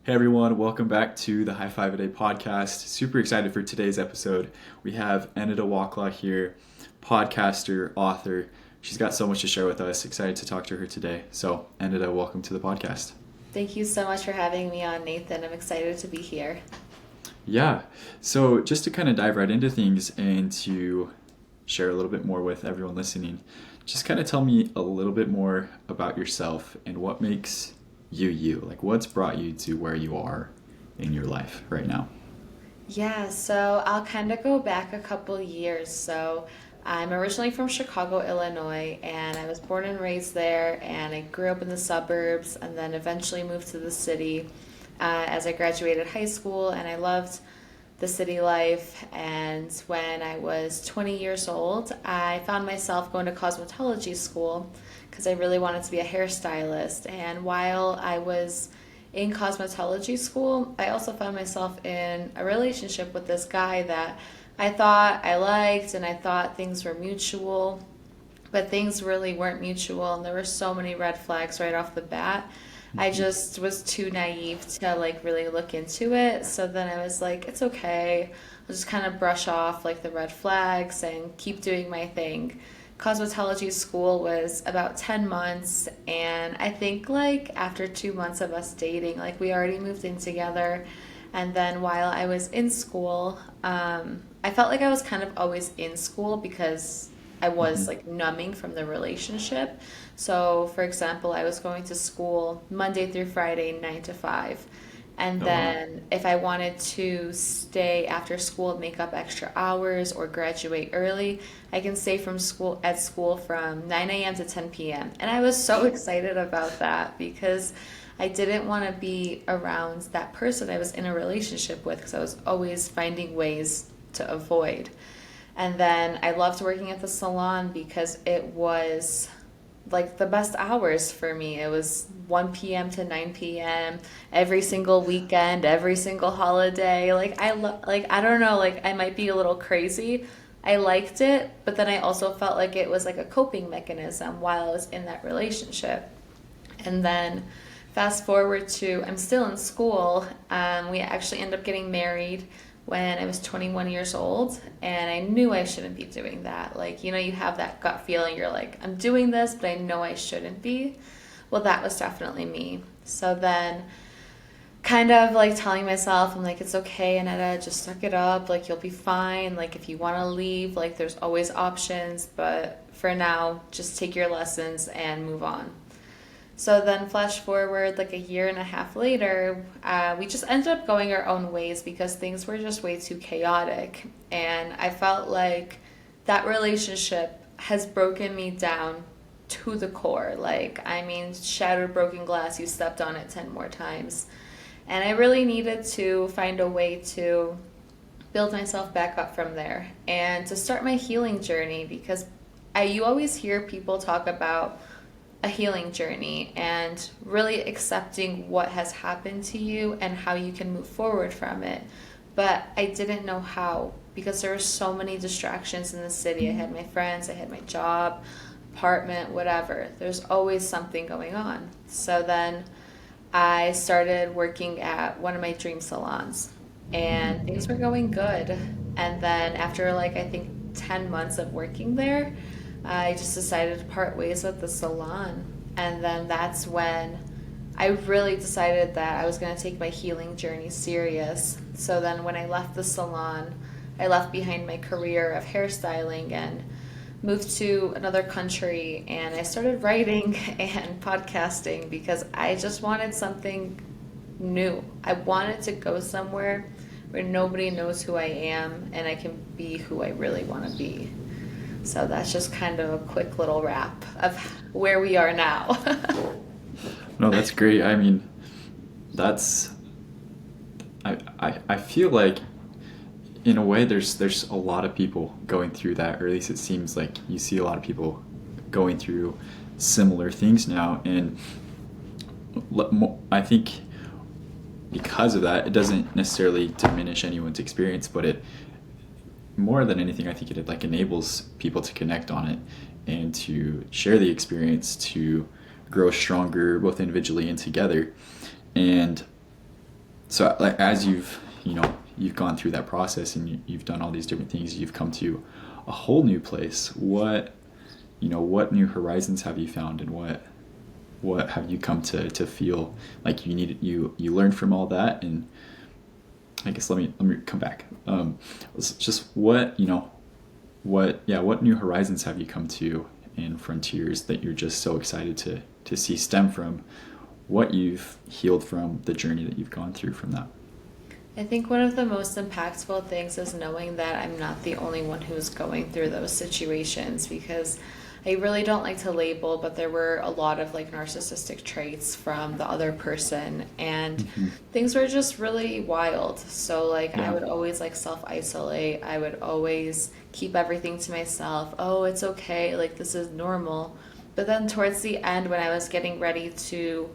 Hey everyone, welcome back to the High Five a Day podcast. Super excited for today's episode. We have Aneta Waclaw here, podcaster, author. She's got so much to share with us. Excited to talk to her today. So, Aneta, welcome to the podcast. Thank you so much for having me on, Nathan. I'm excited to be here. Yeah, so just to kind of dive right into things and to share a little bit more with everyone listening, just kind of tell me a little bit more about yourself and what makes you you. Like, what's brought you to where you are in your life right now? Yeah, so I'll kind of go back a couple years. So I'm originally from Chicago, Illinois, and I was born and raised there, and I grew up in the suburbs and then eventually moved to the city as I graduated high school, and I loved the city life. And when I was 20 years old, I found myself going to cosmetology school because I really wanted to be a hairstylist. And while I was in cosmetology school, I also found myself in a relationship with this guy that I thought I liked and I thought things were mutual, but things really weren't mutual, and there were so many red flags right off the bat. I just was too naive to like really look into it. So then I was like, it's okay. I'll just kind of brush off like the red flags and keep doing my thing. Cosmetology school was about 10 months, and I think like after 2 months of us dating, like we already moved in together. And then while I was in school, I felt like I was kind of always in school because I was Mhm. like numbing from the relationship. So, for example, I was going to school Monday through Friday, 9 to 5. And Oh, wow. then if I wanted to stay after school and make up extra hours or graduate early, I can stay from school at school from 9 a.m. to 10 p.m. And I was so excited about that because I didn't want to be around that person I was in a relationship with because I was always finding ways to avoid. And then I loved working at the salon because it was like the best hours for me. It was 1 p.m. to 9 p.m. every single weekend, every single holiday. Like I don't know, like I might be a little crazy. I liked it, but then I also felt like it was like a coping mechanism while I was in that relationship. And then fast forward to I'm still in school. We actually ended up getting married when I was 21 years old, and I knew I shouldn't be doing that. Like, you have that gut feeling. You're like, I'm doing this, but I know I shouldn't be. Well, that was definitely me. So then, kind of like telling myself, I'm like, it's okay, Aneta, just suck it up. Like, you'll be fine. Like, if you want to leave, like, there's always options. But for now, just take your lessons and move on. So then, flash forward like a year and a half later, we just ended up going our own ways because things were just way too chaotic. And I felt like that relationship has broken me down to the core. Like, I mean, shattered broken glass, you stepped on it 10 more times. And I really needed to find a way to build myself back up from there and to start my healing journey because you always hear people talk about a healing journey and really accepting what has happened to you and how you can move forward from it. But I didn't know how because there were so many distractions in the city. I had my friends, I had my job, apartment, whatever. There's always something going on. So then I started working at one of my dream salons and things were going good. And then after like I think 10 months of working there, I just decided to part ways with the salon. And then that's when I really decided that I was going to take my healing journey serious. So then when I left the salon, I left behind my career of hairstyling and moved to another country, and I started writing and podcasting because I just wanted something new. I wanted to go somewhere where nobody knows who I am and I can be who I really want to be. So that's just kind of a quick little wrap of where we are now. No, that's great. I mean, that's I feel like in a way there's a lot of people going through that, or at least it seems like you see a lot of people going through similar things now, and I think because of that, it doesn't necessarily diminish anyone's experience, but it more than anything, I think it like enables people to connect on it and to share the experience to grow stronger both individually and together. And So like as you've gone through that process and you've done all these different things, you've come to a whole new place. What new horizons have you found, and what have you come to feel like you learned from all that? And I guess let me come back. It's just what new horizons have you come to, and frontiers that you're just so excited to see stem from what you've healed from, the journey that you've gone through from that. I think one of the most impactful things is knowing that I'm not the only one who's going through those situations, because I really don't like to label, but there were a lot of like narcissistic traits from the other person, and things were just really wild. So like I Yeah. would always like self-isolate. I would always keep everything to myself. Oh, it's okay. Like this is normal. But then towards the end, when I was getting ready to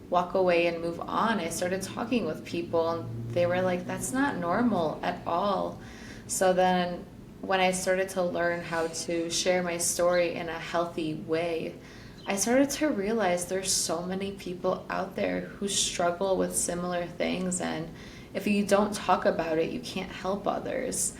walk away and move on, I started talking with people and they were like, that's not normal at all. So then when I started to learn how to share my story in a healthy way, I started to realize there's so many people out there who struggle with similar things, and if you don't talk about it, you can't help others.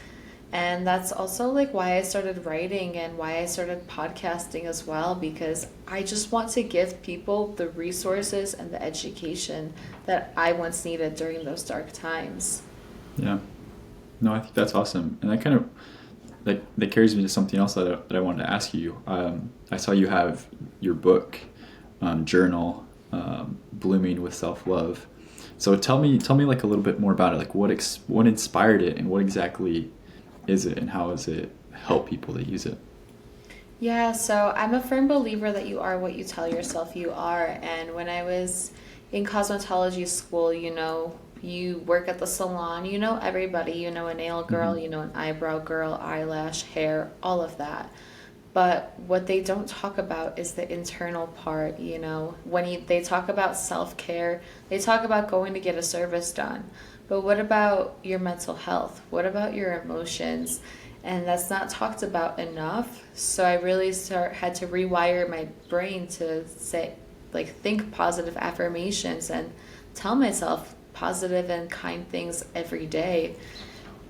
And that's also like why I started writing and why I started podcasting as well, because I just want to give people the resources and the education that I once needed during those dark times. Yeah. No, I think that's awesome, and that kind of that carries me to something else that I wanted to ask you. I saw you have your book, journal, blooming with self love. So tell me like a little bit more about it. Like what inspired it, and what exactly is it, and how does it help people that use it? Yeah, so I'm a firm believer that you are what you tell yourself you are. And when I was in cosmetology school, you work at the salon, you know everybody, you know a nail girl, Hmm. you know an eyebrow girl, eyelash, hair, all of that. But what they don't talk about is the internal part, When they talk about self-care, they talk about going to get a service done. But what about your mental health? What about your emotions? And that's not talked about enough. So I really had to rewire my brain to say, like, think positive affirmations and tell myself positive and kind things every day,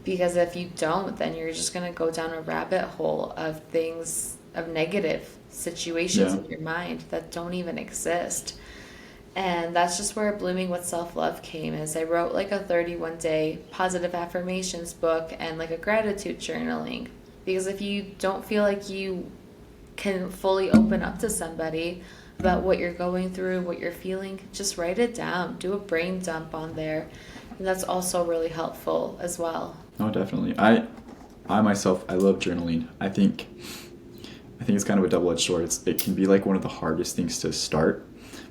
because if you don't, then you're just going to go down a rabbit hole of things, of negative situations Yeah. in your mind that don't even exist. And that's just where blooming with self-love came. Is I wrote like a 31-day positive affirmations book and like a gratitude journaling, because if you don't feel like you can fully open up to somebody about what you're going through, what you're feeling, just write it down. Do a brain dump on there. And that's also really helpful as well. No, definitely. I myself, I love journaling. I think it's kind of a double-edged sword. It can be like one of the hardest things to start,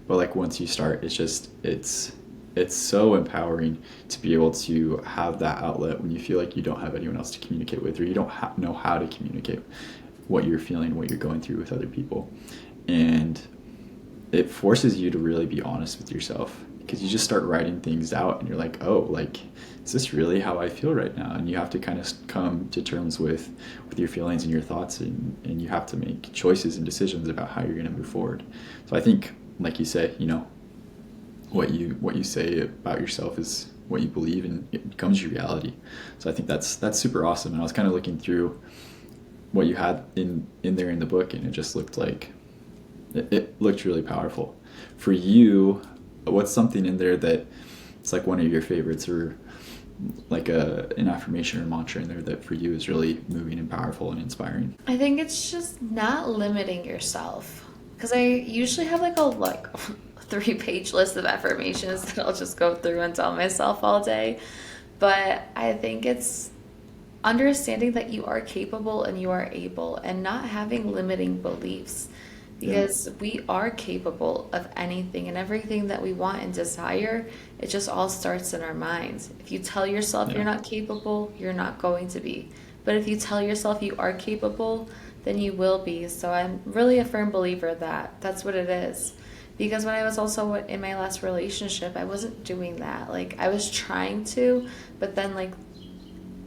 but like once you start, it's so empowering to be able to have that outlet when you feel like you don't have anyone else to communicate with, or you don't know how to communicate what you're feeling, what you're going through with other people. And it forces you to really be honest with yourself, because you just start writing things out and you're like, oh, like, is this really how I feel right now? And you have to kind of come to terms with your feelings and your thoughts, and you have to make choices and decisions about how you're going to move forward. So I think, like you say, what you say about yourself is what you believe, and it becomes your reality. So I think that's super awesome. And I was kind of looking through what you had in there in the book, and it just looked like it looked really powerful. For you, what's something in there that it's like one of your favorites, or like an affirmation or mantra in there that for you is really moving and powerful and inspiring? I think it's just not limiting yourself. Because I usually have like 3-page list of affirmations that I'll just go through and tell myself all day. But I think it's understanding that you are capable and you are able, and not having limiting beliefs, Yeah. because we are capable of anything and everything that we want and desire. It just all starts in our minds. If you tell yourself you're Yeah. not capable, you're not going to be. But if you tell yourself you are capable, then you will be. So I'm really a firm believer that that's what it is. Because when I was also in my last relationship, I wasn't doing that. Like I was trying to, but then like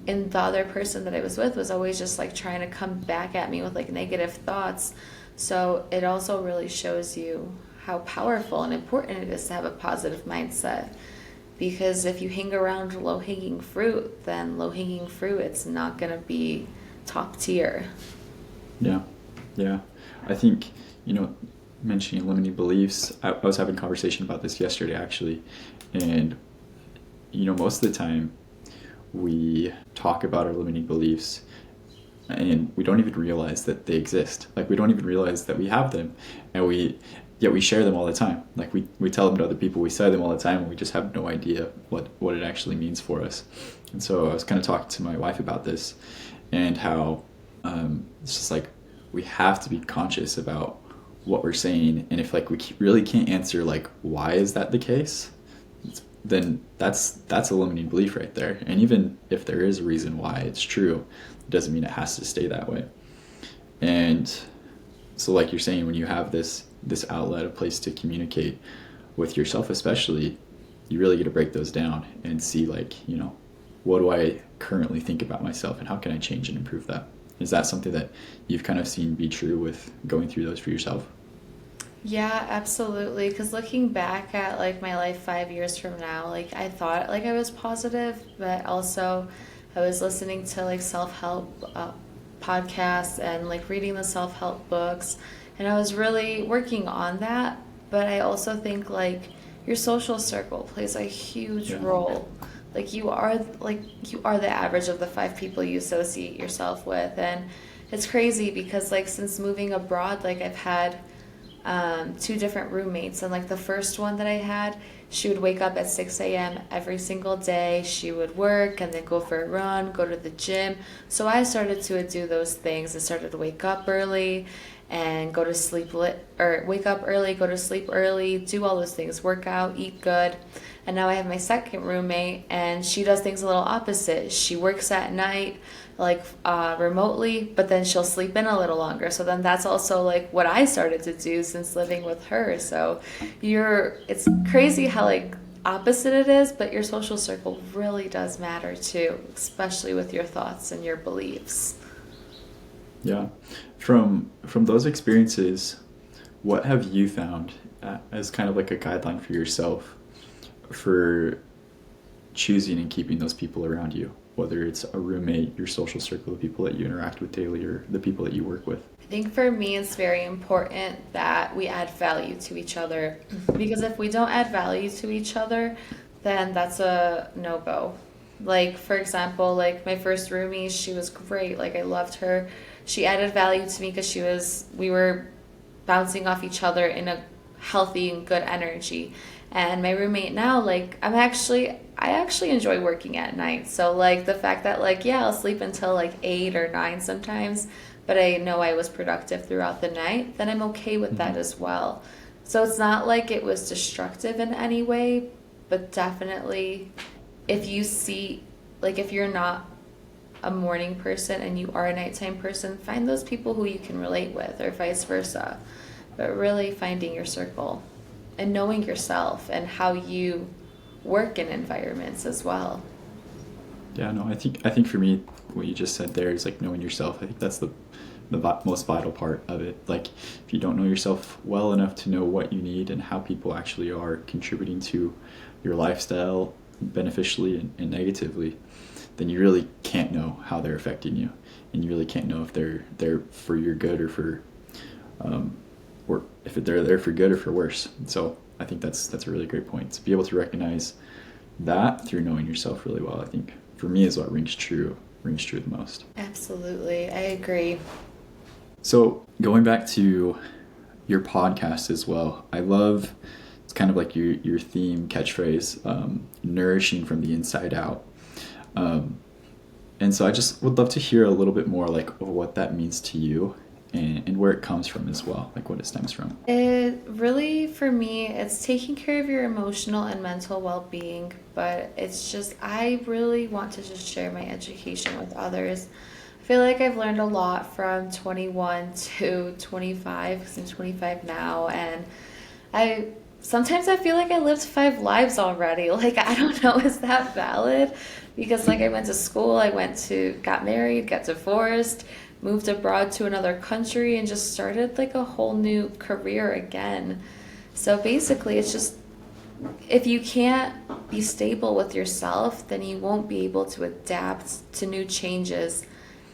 and the other person that I was with was always just like trying to come back at me with like negative thoughts. So it also really shows you how powerful and important it is to have a positive mindset. because if you hang around low-hanging fruit, then low-hanging fruit, it's not going to be top tier. Yeah, yeah. I think, mentioning limiting beliefs, I was having a conversation about this yesterday actually, and most of the time we talk about our limiting beliefs and we don't even realize that they exist. Like, we don't even realize that we have them, and yet we share them all the time. Like, we tell them to other people, we say them all the time, and we just have no idea what it actually means for us. And so I was kind of talking to my wife about this, and how it's just like we have to be conscious about what we're saying, and if like we really can't answer like why is that the case, then that's a limiting belief right there. And even if there is a reason why it's true, it doesn't mean it has to stay that way. And so, like you're saying, when you have this outlet, a place to communicate with yourself especially, you really get to break those down and see, like, what do I currently think about myself, and how can I change and improve that? Is that something that you've kind of seen be true with going through those for yourself? Yeah, absolutely. Because looking back at like my life 5 years from now, like I thought like I was positive, but also I was listening to like self-help podcasts and like reading the self-help books, and I was really working on that. But I also think like your social circle plays a huge Yeah. role. Like you are the average of the 5 people you associate yourself with, and it's crazy because like since moving abroad, like I've had 2 different roommates, and like the first one that I had, she would wake up at 6 a.m. every single day. She would work and then go for a run, go to the gym. So I started to do those things. I started to wake up early and go to sleep or wake up early, go to sleep early, do all those things, work out, eat good. And now I have my second roommate, and she does things a little opposite. She works at night, like remotely, but then she'll sleep in a little longer. So then that's also like what I started to do since living with her. So it's crazy how like opposite it is, but your social circle really does matter too, especially with your thoughts and your beliefs. Yeah. From those experiences, what have you found as kind of like a guideline for yourself for choosing and keeping those people around you, whether it's a roommate, your social circle, the people that you interact with daily, or the people that you work with? I think for me, it's very important that we add value to each other, because if we don't add value to each other, then that's a no-go. Like, for example, like my first roomie, she was great. Like, I loved her. She added value to me because we were bouncing off each other in a healthy and good energy. And my roommate now, like, I actually enjoy working at night. So like the fact that like, yeah, I'll sleep until like 8 or 9 sometimes, but I know I was productive throughout the night, then I'm okay with that Mm-hmm. as well. So it's not like it was destructive in any way, but definitely if you see, like if you're not a morning person and you are a nighttime person, find those people who you can relate with, or vice versa. But really finding your circle and knowing yourself and how you work in environments as well. Yeah, no, I think for me, what you just said there is like knowing yourself. I think that's the most vital part of it. Like, if you don't know yourself well enough to know what you need and how people actually are contributing to your lifestyle beneficially and negatively, then you really can't know how they're affecting you, and you really can't know if they're there for your good, um, or if they're there for good or for worse. So I think that's a really great point, to be able to recognize that through knowing yourself really well. I think for me is what rings true the most. Absolutely, I agree. So going back to your podcast as well, I love, it's kind of like your theme catchphrase, nourishing from the inside out. And so I just would love to hear a little bit more like of what that means to you, and where it comes from as well, like what it stems from. It really, for me, it's taking care of your emotional and mental well-being, but it's just, I really want to just share my education with others. I feel like I've learned a lot from 21 to 25, because I'm 25 now, and I sometimes I feel like I lived 5 lives already. Like, I don't know, is that valid? Because like I went to school, got married, got divorced, moved abroad to another country, and just started like a whole new career again. So basically, it's just if you can't be stable with yourself, then you won't be able to adapt to new changes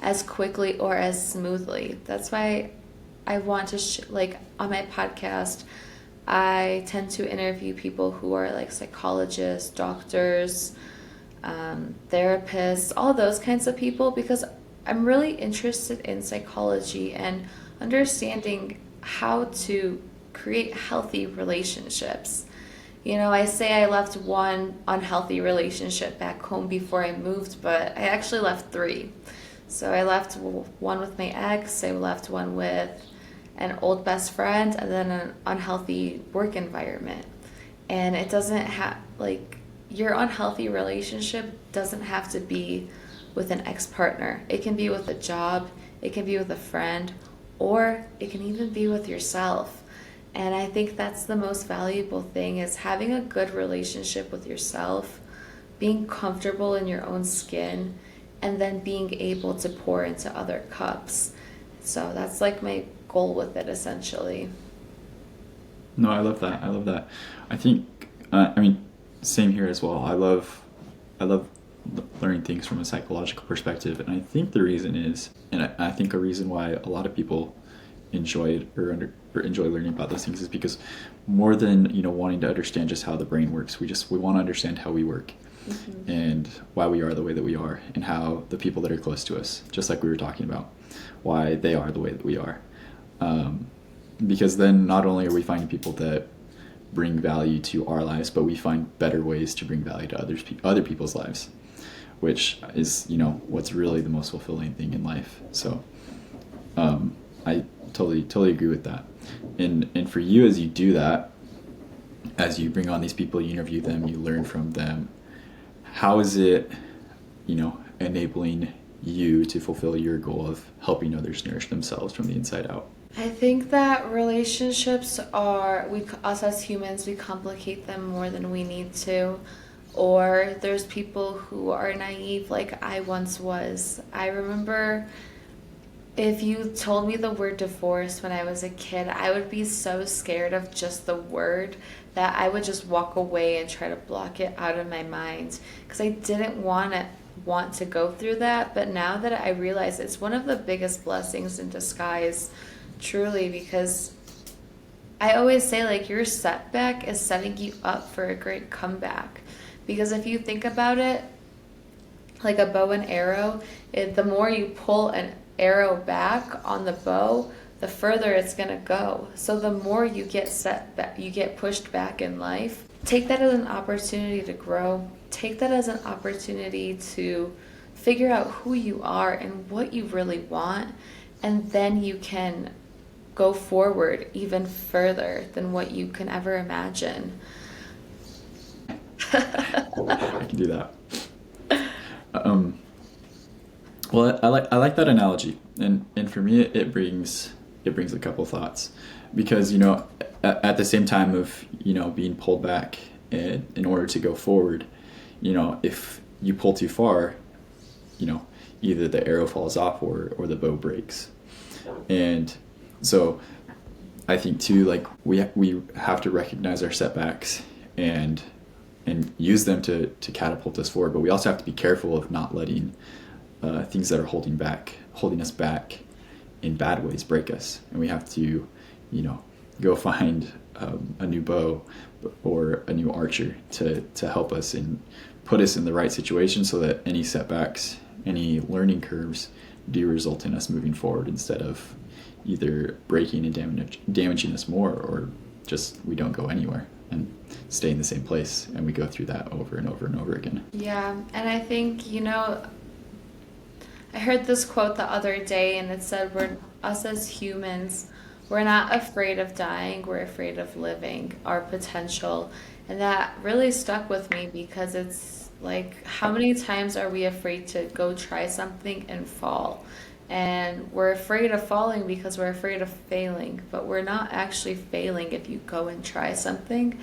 as quickly or as smoothly. That's why I want to, like, on my podcast, I tend to interview people who are like psychologists, doctors, therapists, all those kinds of people, because I'm really interested in psychology and understanding how to create healthy relationships. You know, I say I left one unhealthy relationship back home before I moved, but I actually left three. So I left one with my ex, I left one with an old best friend, and then an unhealthy work environment. And it doesn't have, like, your unhealthy relationship doesn't have to be with an ex partner. It can be with a job, it can be with a friend, or it can even be with yourself. And I think that's the most valuable thing, is having a good relationship with yourself, being comfortable in your own skin, and then being able to pour into other cups. So that's like my goal with it, essentially. No, I love that. I love that. I think, same here as well. I love learning things from a psychological perspective, and I think the reason is, and I think a reason why a lot of people enjoy it or enjoy learning about those things is because more than wanting to understand just how the brain works, we want to understand how we work. Mm-hmm. And why we are the way that we are, and how the people that are close to us, just like we were talking about, why they are the way that we are. Because then not only are we finding people that bring value to our lives, but we find better ways to bring value to other people's lives, which is what's really the most fulfilling thing in life. So I totally agree with that. And for you, as you do that, as you bring on these people, you interview them, you learn from them, how is it enabling you to fulfill your goal of helping others nourish themselves from the inside out? I think that relationships are, us as humans, we complicate them more than we need to. Or there's people who are naive, like I once was. I remember, if you told me the word divorce when I was a kid, I would be so scared of just the word that I would just walk away and try to block it out of my mind, because I didn't want to go through that. But now that I realize, it's one of the biggest blessings in disguise, truly, because I always say, like, your setback is setting you up for a great comeback. Because if you think about it, like a bow and arrow, the more you pull an arrow back on the bow, the further it's going to go. So the more you get you get pushed back in life, take that as an opportunity to grow. Take that as an opportunity to figure out who you are and what you really want, and then you can go forward even further than what you can ever imagine. I can do that. Well, I like that analogy, and for me it brings a couple thoughts, because at the same time of being pulled back in order to go forward, if you pull too far, either the arrow falls off or the bow breaks. And so I think too, like, we have to recognize our setbacks and use them to catapult us forward, but we also have to be careful of not letting things that are holding us back in bad ways break us. And we have to go find a new bow or a new archer to help us and put us in the right situation, so that any setbacks, any learning curves do result in us moving forward, instead of either breaking and damaging us more, or just we don't go anywhere and stay in the same place, and we go through that over and over and over again. Yeah, and I think, I heard this quote the other day, and it said, us as humans, we're not afraid of dying, we're afraid of living our potential. And that really stuck with me, because it's like, how many times are we afraid to go try something and fall? And we're afraid of falling because we're afraid of failing, but we're not actually failing if you go and try something.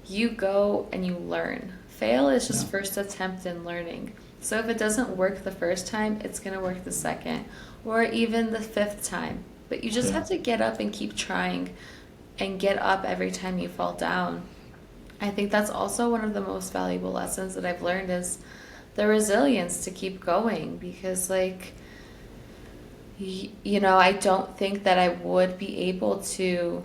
You go and you learn. Fail is just first attempt in learning. So if it doesn't work the first time, it's going to work the second, or even the fifth time. But you just have to get up and keep trying, and get up every time you fall down. I think that's also one of the most valuable lessons that I've learned is the resilience to keep going because like I don't think that I would be able to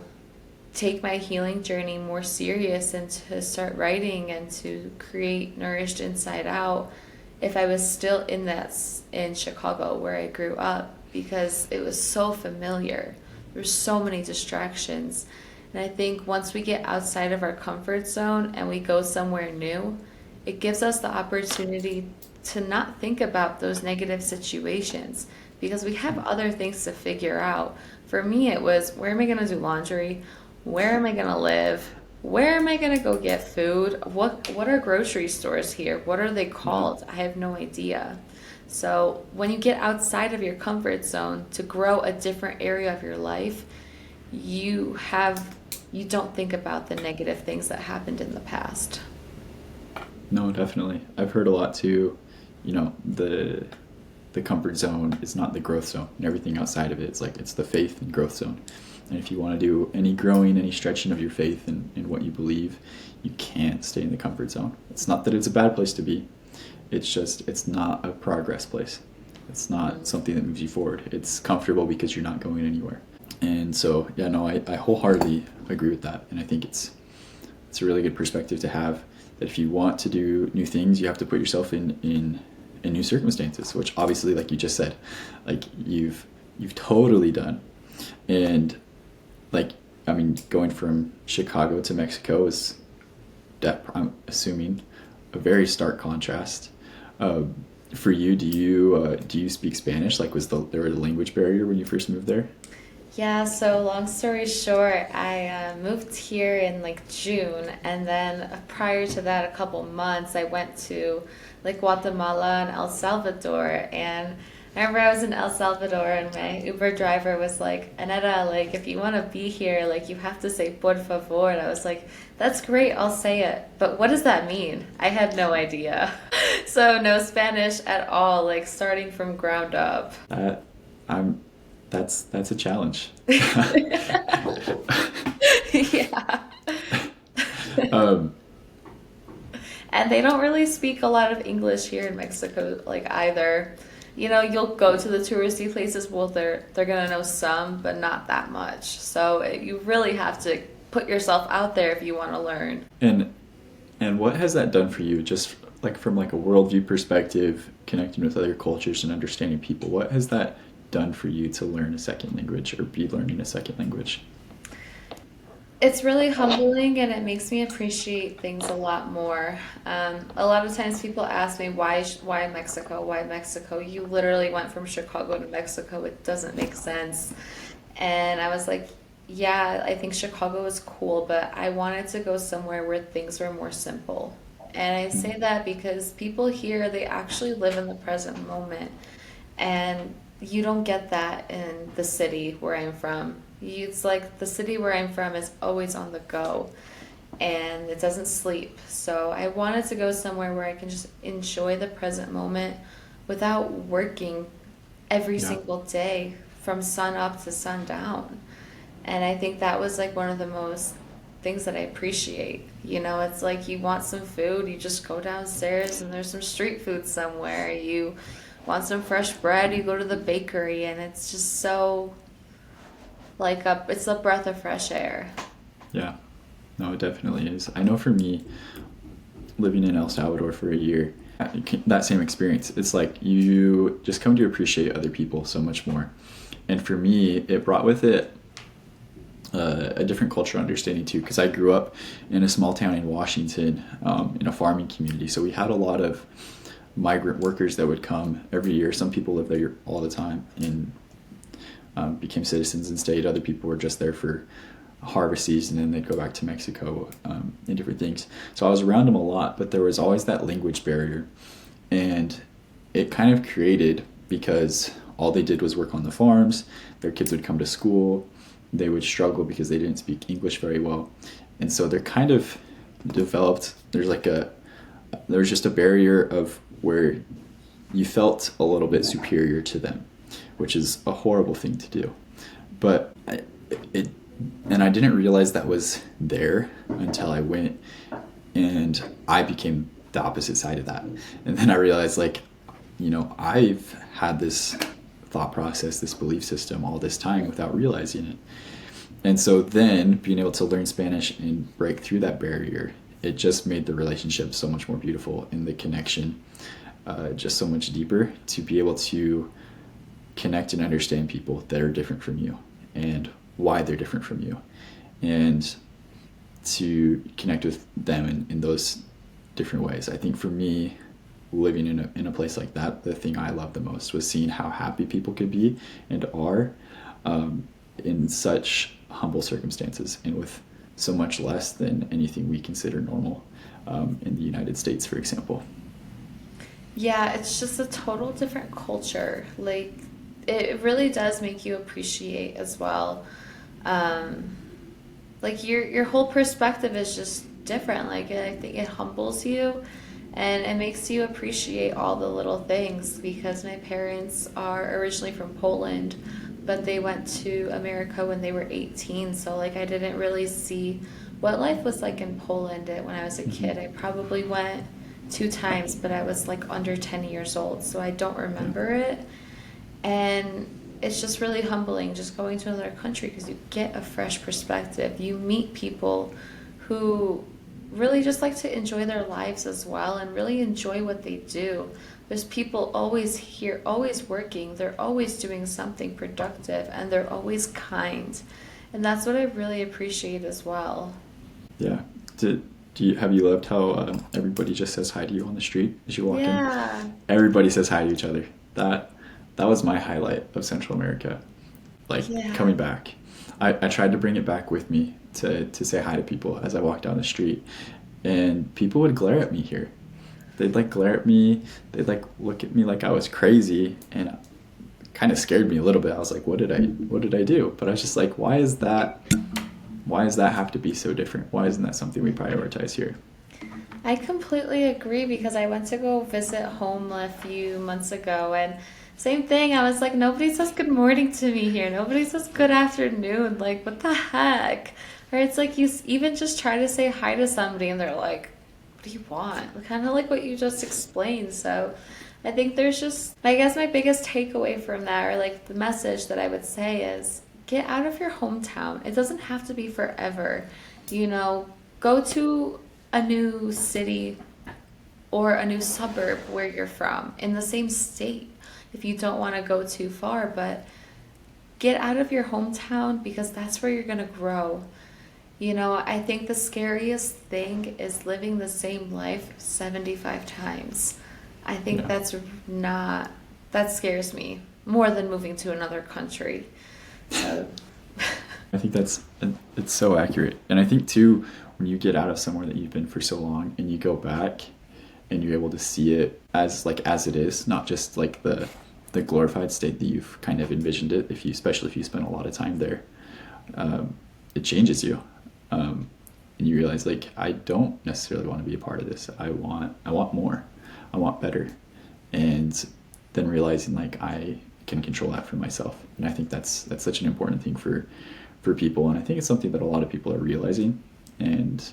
take my healing journey more serious and to start writing and to create Nourished Inside Out if I was still in Chicago where I grew up because it was so familiar. There's so many distractions. And I think once we get outside of our comfort zone and we go somewhere new, it gives us the opportunity to not think about those negative situations because we have other things to figure out. For me, it was where am I going to do laundry? Where am I going to live? Where am I going to go get food? What are grocery stores here? What are they called? I have no idea. So when you get outside of your comfort zone to grow a different area of your life, you don't think about the negative things that happened in the past. No, definitely. I've heard a lot too, the comfort zone is not the growth zone, and everything outside of it, it's the faith and growth zone. And if you want to do any growing, any stretching of your faith in what you believe, you can't stay in the comfort zone. It's not that it's a bad place to be. It's not a progress place. It's not something that moves you forward. It's comfortable because you're not going anywhere. And so, yeah, no, I wholeheartedly agree with that. And I think it's a really good perspective to have, that if you want to do new things, you have to put yourself in new circumstances, which obviously, like you just said, like you've totally done. And going from Chicago to Mexico is, I'm assuming, a very stark contrast. For you, do you speak Spanish? Like, there a language barrier when you first moved there? Yeah, so long story short, I moved here in like June, and then prior to that, a couple months, I went to like Guatemala and El Salvador. And I remember I was in El Salvador, and my Uber driver was like, Aneta, like if you want to be here, like you have to say por favor. And I was like, that's great, I'll say it. But what does that mean? I had no idea. So no Spanish at all, like starting from ground up. That's a challenge. Yeah. And they don't really speak a lot of English here in Mexico, like either. You'll go to the touristy places, well, they're gonna know some, but not that much. So you really have to put yourself out there if you want to learn. And what has that done for you, just like from like a worldview perspective, connecting with other cultures and understanding people? What has that done for you to learn a second language or be learning a second language? It's really humbling and it makes me appreciate things a lot more. A lot of times people ask me, why Mexico? Why Mexico? You literally went from Chicago to Mexico. It doesn't make sense. And I was like, yeah, I think Chicago is cool, but I wanted to go somewhere where things were more simple. And I say that because people here, they actually live in the present moment. And you don't get that in the city where I'm from. It's like the city where I'm from is always on the go and it doesn't sleep. So I wanted to go somewhere where I can just enjoy the present moment without working every single day from sun up to sundown. And I think that was like one of the most things that I appreciate. It's like you want some food, you just go downstairs and there's some street food somewhere. You want some fresh bread, you go to the bakery, and it's just so like it's a breath of fresh air. Yeah, no, it definitely is. I know for me, living in El Salvador for a year, that same experience, it's like you just come to appreciate other people so much more. And for me, it brought with it a different cultural understanding too, because I grew up in a small town in Washington, in a farming community. So we had a lot of migrant workers that would come every year. Some people lived there all the time and became citizens and stayed. Other people were just there for harvest season and they'd go back to Mexico and different things. So I was around them a lot, but there was always that language barrier. And it kind of created, because all they did was work on the farms, their kids would come to school, they would struggle because they didn't speak English very well. And so they're kind of developed, there's just a barrier of where you felt a little bit superior to them, which is a horrible thing to do. But I didn't realize that was there until I went And I became the opposite side of that. And then I realized, like, I've had this thought process, this belief system all this time without realizing it. And so then being able to learn Spanish and break through that barrier, it just made the relationship so much more beautiful, and the connection just so much deeper, to be able to connect and understand people that are different from you and why they're different from you, and to connect with them in those different ways. I think for me, living in a place like that, the thing I loved the most was seeing how happy people could be and are, in such humble circumstances and with so much less than anything we consider normal, in the United States, for example. Yeah, it's just a total different culture. Like, it really does make you appreciate as well. Um, like your whole perspective is just different. Like, I think it humbles you, and it makes you appreciate all the little things, because my parents are originally from Poland, but they went to America when they were 18. So like, I didn't really see what life was like in Poland when I was a kid. I probably went 2 times, but I was like under 10 years old, so I don't remember it. And it's just really humbling just going to another country, because you get a fresh perspective. You meet people who really just like to enjoy their lives as well, and really enjoy what they do. There's people always here, always working. They're always doing something productive, and they're always kind. And that's what I really appreciate as well. Yeah. Have you loved how everybody just says hi to you on the street as you walk in? Yeah. Everybody says hi to each other. That was my highlight of Central America. Like, Yeah. coming back, I tried to bring it back with me to say hi to people as I walked down the street, and people would glare at me here. They'd like glare at me. They'd like look at me like I was crazy, and it kind of scared me a little bit. I was like, what did I do? But I was just like, why does that have to be so different? Why isn't that something we prioritize here? I completely agree, because I went to go visit home a few months ago, and same thing. I was like, nobody says good morning to me here. Nobody says good afternoon. Like, what the heck? Or it's like you even just try to say hi to somebody, and they're like, what do you want? Kind of like what you just explained. So I think there's just, I guess my biggest takeaway from that, or like the message that I would say, is get out of your hometown. It doesn't have to be forever. Go to a new city or a new suburb where you're from in the same state if you don't want to go too far, but get out of your hometown, because that's where you're going to grow. I think the scariest thing is living the same life 75 times. I think Yeah. that scares me more than moving to another country. So, I think it's so accurate. And I think too, when you get out of somewhere that you've been for so long and you go back and you're able to see it as it is, not just like the glorified state that you've kind of envisioned it, especially if you spend a lot of time there, it changes you. And you realize, like, I don't necessarily want to be a part of this. I want more. I want better. And then realizing, like, I can control that for myself. And I think that's such an important thing for people. And I think it's something that a lot of people are realizing, and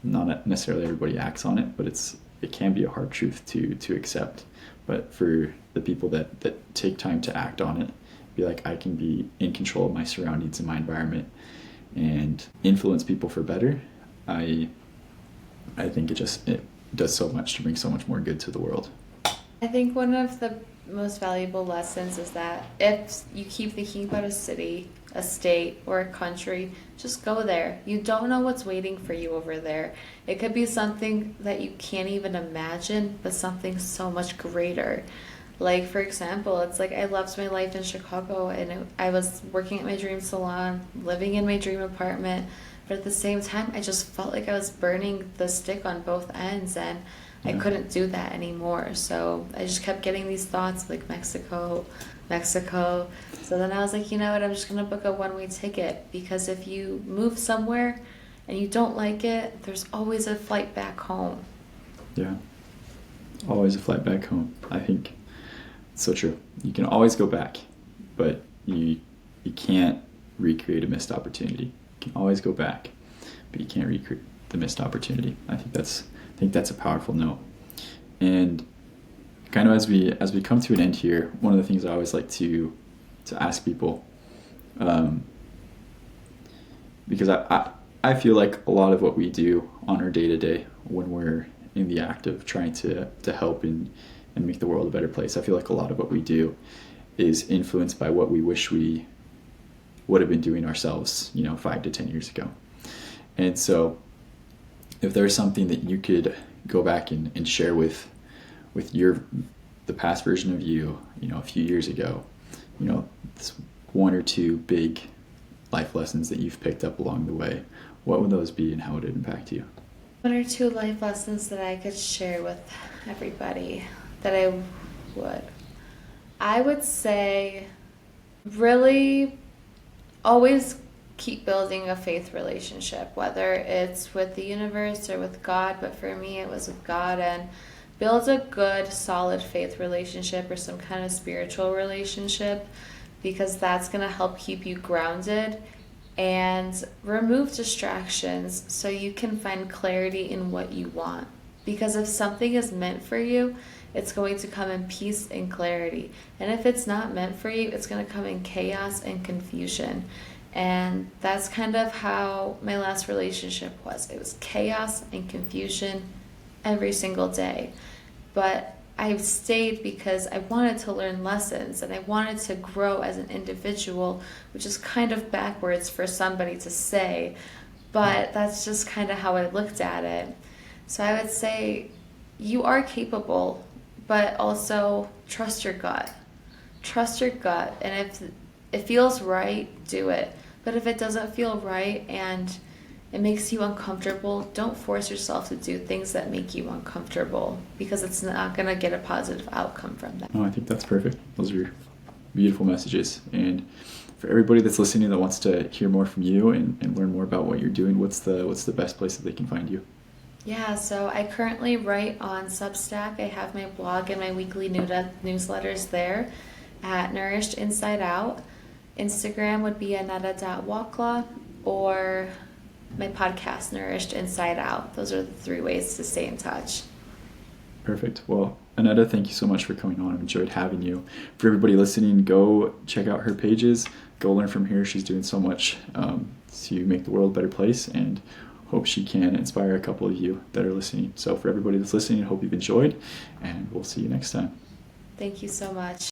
not necessarily everybody acts on it, but it can be a hard truth to accept. But for the people that take time to act on it, be like, I can be in control of my surroundings and my environment and influence people for better. I think it does so much to bring so much more good to the world. I think one of the most valuable lessons is that if you keep thinking about a city, a state, or a country, just go there. You don't know what's waiting for you over there. It could be something that you can't even imagine, but something so much greater. Like, for example, it's like I loved my life in Chicago, and I was working at my dream salon, living in my dream apartment, but at the same time, I just felt like I was burning the stick on both ends, and I couldn't do that anymore. So I just kept getting these thoughts like Mexico, Mexico. So then I was like, you know what, I'm just going to book a one-way ticket, because if you move somewhere and you don't like it, there's always a flight back home. Yeah. Always a flight back home. I think it's so true. You can always go back, but you can't recreate a missed opportunity. You can always go back, but you can't the missed opportunity. I think that's a powerful note. And kind of as we come to an end here, one of the things I always like to ask people, because I feel like a lot of what we do on our day to day when we're in the act of trying to help and make the world a better place, I feel like a lot of what we do is influenced by what we wish we would have been doing ourselves, 5 to 10 years ago. And so if there's something that you could go back and share with the past version of you, a few years ago, this one or two big life lessons that you've picked up along the way, what would those be and how would it impact you? One or two life lessons that I could share with everybody that I would say really always keep building a faith relationship, whether it's with the universe or with God, but for me it was with God, and build a good, solid faith relationship or some kind of spiritual relationship, because that's going to help keep you grounded and remove distractions so you can find clarity in what you want. Because if something is meant for you, it's going to come in peace and clarity. And if it's not meant for you, it's going to come in chaos and confusion. And that's kind of how my last relationship was. It was chaos and confusion every single day. But I stayed because I wanted to learn lessons and I wanted to grow as an individual, which is kind of backwards for somebody to say, but that's just kind of how I looked at it. So I would say you are capable, but also trust your gut. Trust your gut, and if it feels right, do it. But if it doesn't feel right and it makes you uncomfortable, don't force yourself to do things that make you uncomfortable, because it's not going to get a positive outcome from that. Oh, I think that's perfect. Those are beautiful messages. And for everybody that's listening that wants to hear more from you and learn more about what you're doing, what's the best place that they can find you? Yeah, so I currently write on Substack. I have my blog and my weekly newsletters there at Nourished Inside Out. Instagram would be Aneta Waclaw, or my podcast, Nourished Inside Out. Those are the 3 ways to stay in touch. Perfect. Well, Aneta, thank you so much for coming on. I've enjoyed having you. For everybody listening, go check out her pages. Go learn from her. She's doing so much to make the world a better place, and hope she can inspire a couple of you that are listening. So for everybody that's listening, I hope you've enjoyed, and we'll see you next time. Thank you so much.